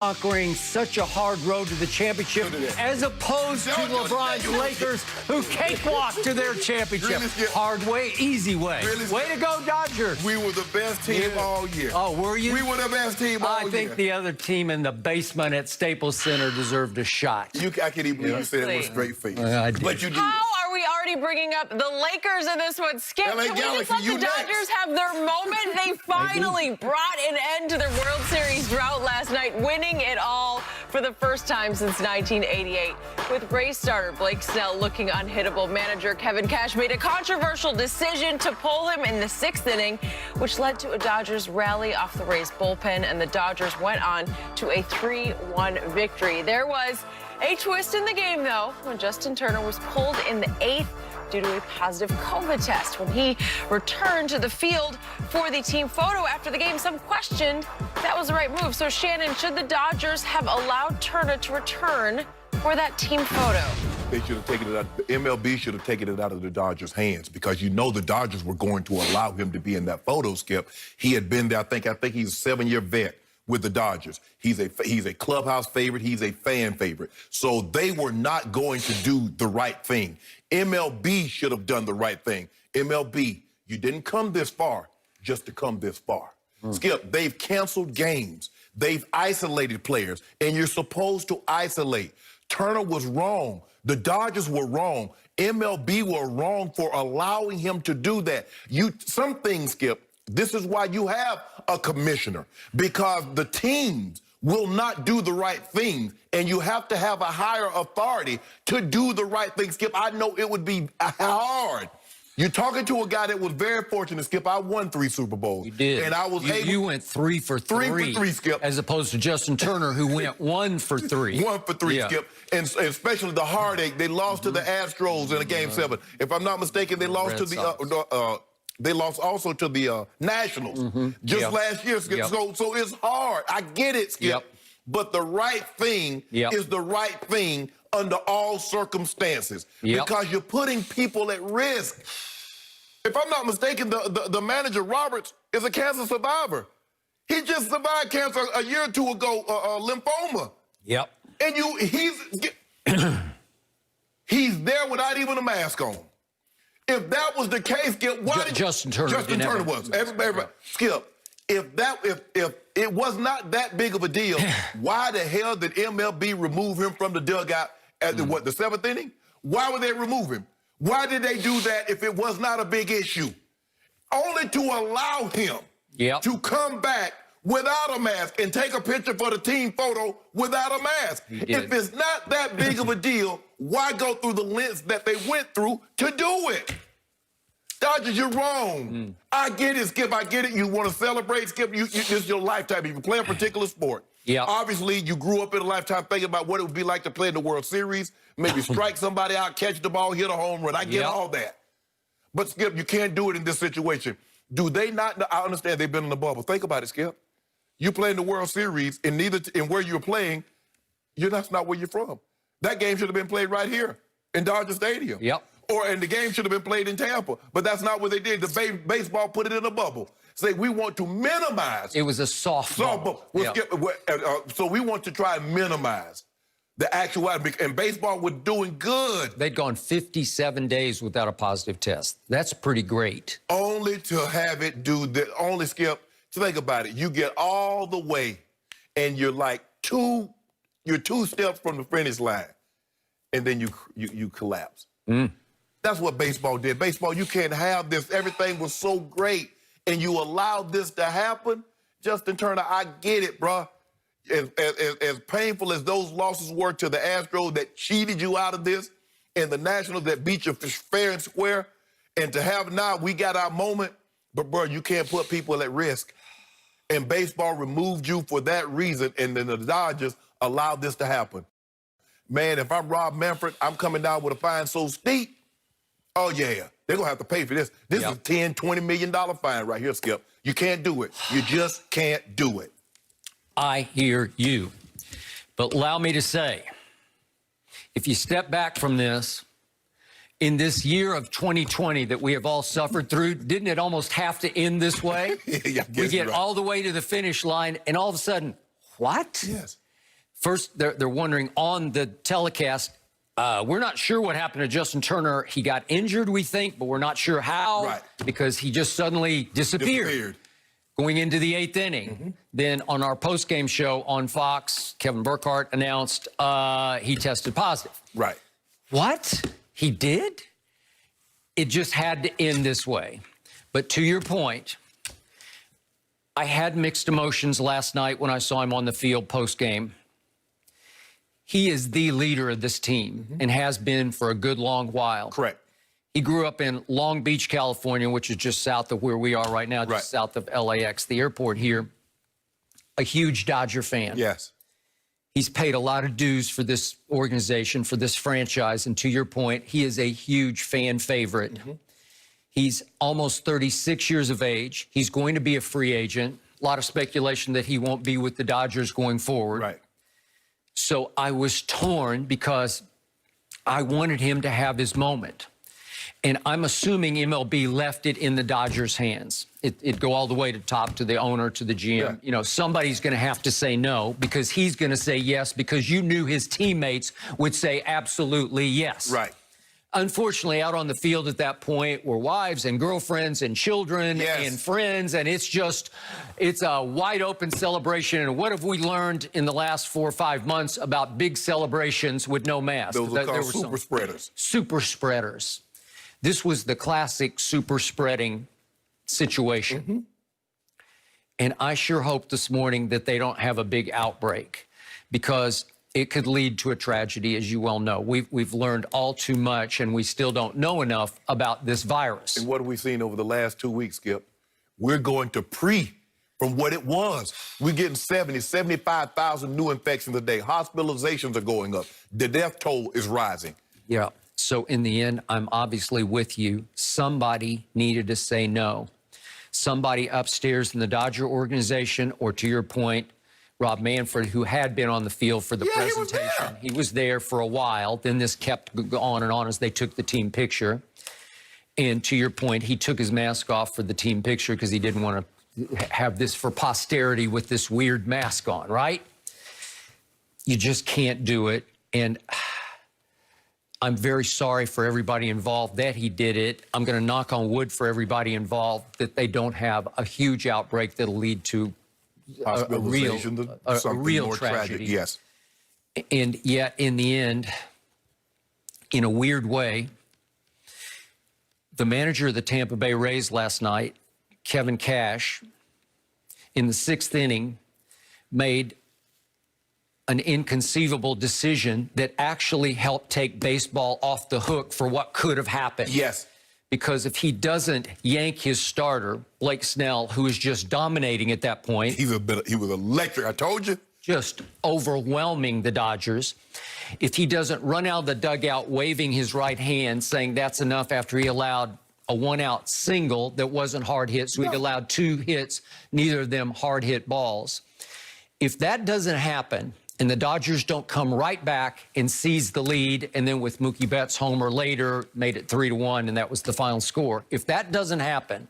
conquering such a hard road to the championship as opposed to LeBron's Lakers who cakewalk to their championship. Hard way, easy way. Way to go, Dodgers. We were the best team all year. Oh, were you? We were the best team all year. I think the other team in the basement at Staples Center deserved a shot. I can't even believe you said it with a straight face. But you did. How are we already bringing up the Lakers in this one? Skip, LA can we just Galaxy, let the Dodgers have their moment? They finally brought an end to their World Series drought last night, winning it all for the first time since 1988. With Rays starter Blake Snell looking unhittable, manager Kevin Cash made a controversial decision to pull him in the 6th inning, which led to a Dodgers rally off the Rays bullpen, and the Dodgers went on to a 3-1 victory. There was a twist in the game, though, when Justin Turner was pulled in the 8th due to a positive COVID test. When he returned to the field for the team photo after the game, some questioned if that was the right move. So, Shannon, should the Dodgers have allowed Turner to return for that team photo? They should have taken it out. The MLB should have taken it out of the Dodgers' hands, because you know the Dodgers were going to allow him to be in that photo, Skip. He had been there. I think he's a 7-year vet with the Dodgers. He's a clubhouse favorite. He's a fan favorite. So they were not going to do the right thing. MLB should have done the right thing. MLB, you didn't come this far just to come this far. Skip, they've canceled games. They've isolated players, and you're supposed to isolate. Turner was wrong. The Dodgers were wrong. MLB were wrong for allowing him to do that. Some things, Skip, this is why you have a commissioner, because the teams will not do the right thing, and you have to have a higher authority to do the right thing. Skip, I know it would be hard. You're talking to a guy that was very fortunate, Skip. I won 3 Super Bowls. You did. And I was able. You went 3 for 3. 3 for 3, Skip. As opposed to Justin Turner, who went 1 for 3. 1 for 3, yeah. Skip. And especially the heartache. They lost to the Astros in a Game 7. If I'm not mistaken, they lost to the they lost also to the Nationals just last year, Skip. So it's hard. I get it, Skip. But the right thing is the right thing under all circumstances, because you're putting people at risk. If I'm not mistaken, the manager, Roberts, is a cancer survivor. He just survived cancer a year or 2 ago, lymphoma. And he's there without even a mask on. If that was the case, Skip, why did Justin Turner was. Everybody, Skip, if it was not that big of a deal, why the hell did MLB remove him from the dugout at the 7th inning? Why would they remove him? Why did they do that if it was not a big issue? Only to allow him to come back without a mask and take a picture for the team photo without a mask. If it's not that big of a deal, why go through the lengths that they went through to do it? Dodgers, you're wrong. I get it, Skip. I get it. You want to celebrate, Skip. This is your lifetime. If you play a particular sport, obviously you grew up in a lifetime thinking about what it would be like to play in the World Series, maybe strike somebody out, catch the ball, hit a home run. I get all that. But, Skip, you can't do it in this situation. Do they not? I understand they've been in the bubble. Think about it, Skip. You play in the World Series, and where you're playing, that's not where you're from. That game should have been played right here in Dodger Stadium. And the game should have been played in Tampa, but that's not what they did. The baseball put it in a bubble. Say, we want to minimize. It was a soft bubble. So we want to try and minimize the actuality. And baseball was doing good. They'd gone 57 days without a positive test. That's pretty great. Only to have it do that. Only, Skip, to think about it. You get all the way, and you're like you're 2 steps from the finish line, and then you collapse. That's what baseball did. Baseball, you can't have this. Everything was so great, and you allowed this to happen. Justin Turner, I get it, bro. As painful as those losses were to the Astros that cheated you out of this, and the Nationals that beat you fair and square, and to have now, we got our moment, but, bro, you can't put people at risk. And baseball removed you for that reason, and then the Dodgers allowed this to happen. Man, if I'm Rob Manfred, I'm coming down with a fine so steep. Oh, yeah, they're going to have to pay for this. This is a $10, $20 million fine right here, Skip. You can't do it. You just can't do it. I hear you. But allow me to say, if you step back from this, in this year of 2020 that we have all suffered through, didn't it almost have to end this way? We get all the way to the finish line, and all of a sudden, what? Yes. First, they're wondering on the telecast, we're not sure what happened to Justin Turner. He got injured, we think, but we're not sure how. Right. Because he just suddenly disappeared. Going into the 8th inning. Then on our post-game show on Fox, Kevin Burkhardt announced he tested positive. Right. What? He did? It just had to end this way. But to your point, I had mixed emotions last night when I saw him on the field post-game. He is the leader of this team and has been for a good long while. Correct. He grew up in Long Beach, California, which is just south of where we are right now, just south of LAX, the airport here. A huge Dodger fan. Yes. He's paid a lot of dues for this organization, for this franchise. And to your point, he is a huge fan favorite. He's almost 36 years of age. He's going to be a free agent. A lot of speculation that he won't be with the Dodgers going forward. Right. So I was torn because I wanted him to have his moment. And I'm assuming MLB left it in the Dodgers' hands. It'd go all the way to top, to the owner, to the GM. Yeah. You know, somebody's going to have to say no because he's going to say yes because you knew his teammates would say absolutely yes. Right. Unfortunately, out on the field at that point were wives and girlfriends and children Yes. and friends, and it's a wide open celebration. And what have we learned in the last 4 or 5 months about big celebrations with no mask? Those are There called were super some spreaders. super spreaders. This was the classic super spreading situation. And I sure hope this morning that they don't have a big outbreak because it could lead to a tragedy, as you well know. We've learned all too much, and we still don't know enough about this virus. And what have we seen over the last 2 weeks, Skip? We're going to from what it was. We're getting 75,000 new infections a day. Hospitalizations are going up. The death toll is rising. Yeah. So in the end, I'm obviously with you. Somebody needed to say no. Somebody upstairs in the Dodger organization, or to your point, Rob Manfred, who had been on the field for the presentation. He was there for a while. Then this kept on and on as they took the team picture. And to your point, he took his mask off for the team picture because he didn't want to have this for posterity with this weird mask on, right? You just can't do it. And I'm very sorry for everybody involved that he did it. I'm going to knock on wood for everybody involved that they don't have a huge outbreak that'll lead to a real more tragedy. Tragic, yes. And yet, in the end, in a weird way, the manager of the Tampa Bay Rays last night, Kevin Cash, in the 6th inning, made an inconceivable decision that actually helped take baseball off the hook for what could have happened. Yes. Because if he doesn't yank his starter, Blake Snell, who is just dominating at that point. He was electric, I told you. Just overwhelming the Dodgers. If he doesn't run out of the dugout waving his right hand, saying that's enough after he allowed a 1-out single that wasn't hard hit, so he'd allowed 2 hits, neither of them hard hit balls. If that doesn't happen, and the Dodgers don't come right back and seize the lead, and then with Mookie Betts' homer later, made it 3-1, and that was the final score. If that doesn't happen,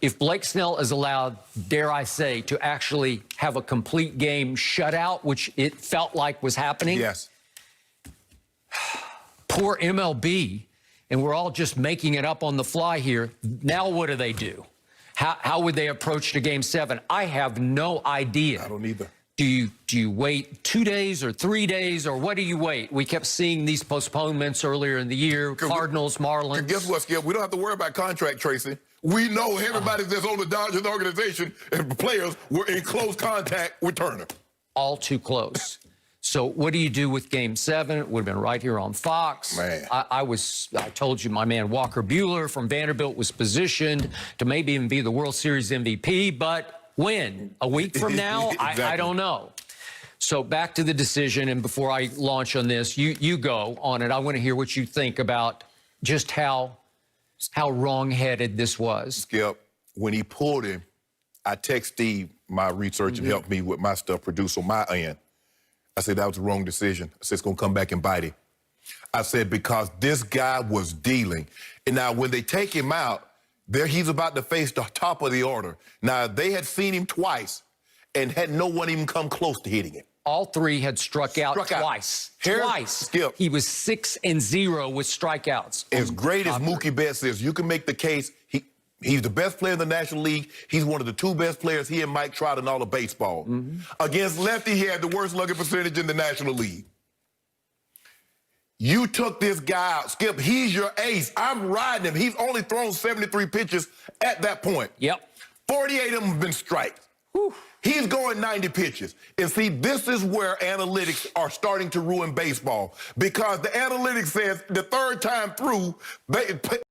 if Blake Snell is allowed, dare I say, to actually have a complete game shutout, which it felt like was happening. Yes. Poor MLB, and we're all just making it up on the fly here. Now what do? How would they approach to Game 7? I have no idea. I don't either. Do you wait 2 days or 3 days, or what do you wait? We kept seeing these postponements earlier in the year, Cardinals, Marlins. Guess what, Skip? We don't have to worry about contract tracing. We know everybody that's on the Dodgers organization and players were in close contact with Turner. All too close. So what do you do with Game 7? It would have been right here on Fox. Man. I told you my man Walker Buehler from Vanderbilt was positioned to maybe even be the World Series MVP, but when? A week from now? Exactly. I don't know. So back to the decision, and before I launch on this, you go on it. I want to hear what you think about just how wrong-headed this was. Skip, when he pulled him, I text Steve, my research, and helped me with my stuff, produce on my end. I said, that was the wrong decision. I said, it's going to come back and bite him. I said, because this guy was dealing. And now when they take him out, he's about to face the top of the order. Now, they had seen him twice and had no one even come close to hitting him. all three had struck out twice. Twice. Skip. He was 6-0 with strikeouts. As great as Mookie Betts is, you can make the case he's the best player in the National League. He's one of the two best players, he and Mike Trout, in all of baseball. Against lefty, he had the worst slugging percentage in the National League. You took this guy out. Skip, he's your ace. I'm riding him. He's only thrown 73 pitches at that point. Yep. 48 of them have been strikes. Whew. He's going 90 pitches. And see, this is where analytics are starting to ruin baseball, because the analytics says the third time through,